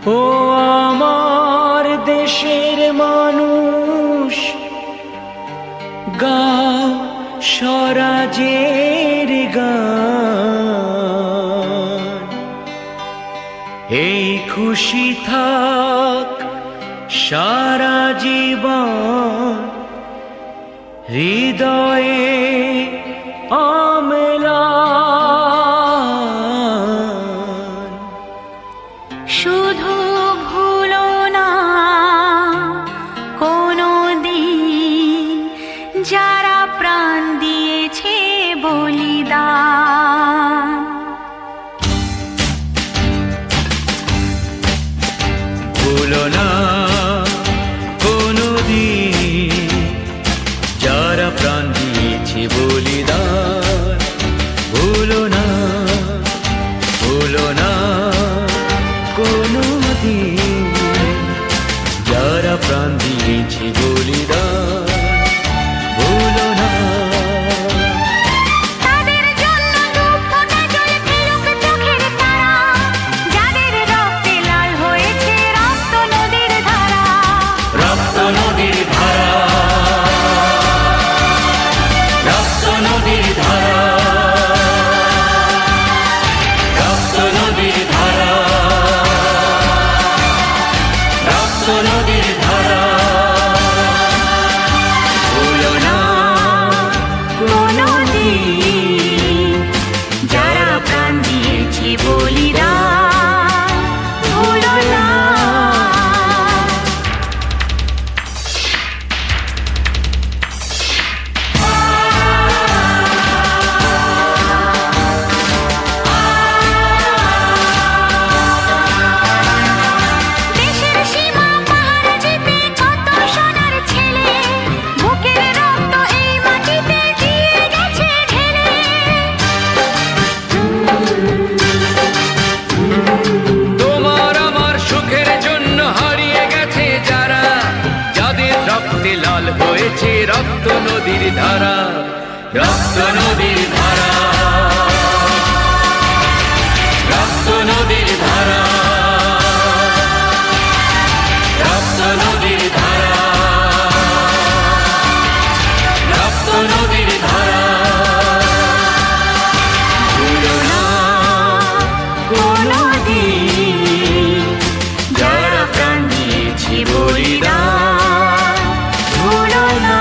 ও আমার দেশের মানুষ, গাও স্বরাজের গান। এই খুশি থাক সারা জীবন, হৃদয়ে অম্লান। শুধু ভুলো না কোনো দিন যারা প্রাণ দিয়েছে বলিদান। ভুলো না কোনো দিন যারা প্রাণ দিয়েছে বলিদান। ভুলো না, ভুলো না কোনো দিন যারা প্রাণ দিয়েছে বলিদান। ভুলো না। তাদের জন্য দু ফোঁটা জল ফেলুক চোখের তারা, যাদের রক্তে লাল হয়েছে রক্ত নদীর ধারা। রক্ত নদীর ধারা, রক্ত নদীর ধারা, রক্ত নদীর ধারা, রক্ত নদীর ধারা। ভুলো না কোনো দিন যারা প্রাণ দিয়েছে বলিদান। ভুলো না। দেশের সীমা পাহারা যেতে কত সোনার ছেলে, বুকের রক্ত এই মাটিতে দিয়ে গেছে ঢেলে। তোমার আমার সুখের জন্য হারিয়ে গেছে যারা, যাদের রক্তে লাল হয়েছে রক্ত নদীর ধারা। রক্ত নদীর ধারা, রক্ত নদীর ধারা, রক্ত নদীর ধারা, রক্ত নদীর ধারা। ভুলো না কোনো দিন যারা প্রাণ দিয়েছে বলিদান। ভুলো না।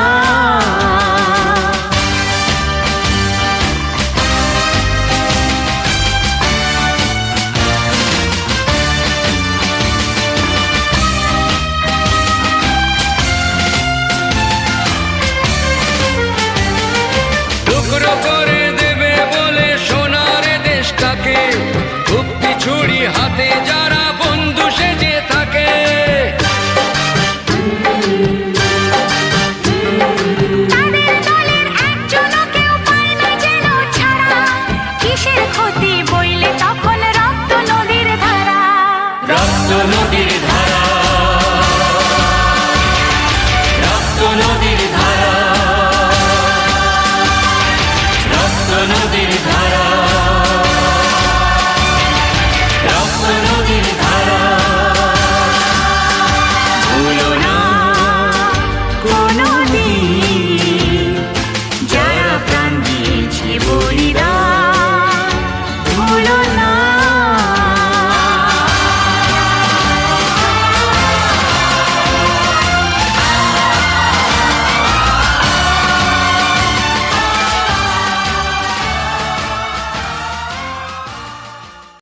টুকরো করে দেবে বলে সোনার দেশটাকে, মুক্তি ছুরি হাতে যারা বন্ধু সেজে থাকে। তাদের দলের একজনও কেউ পায় না যেন ছাড়া, কিসের ক্ষতি বইলে তখন রক্ত নদীর ধারা। রক্ত নদীর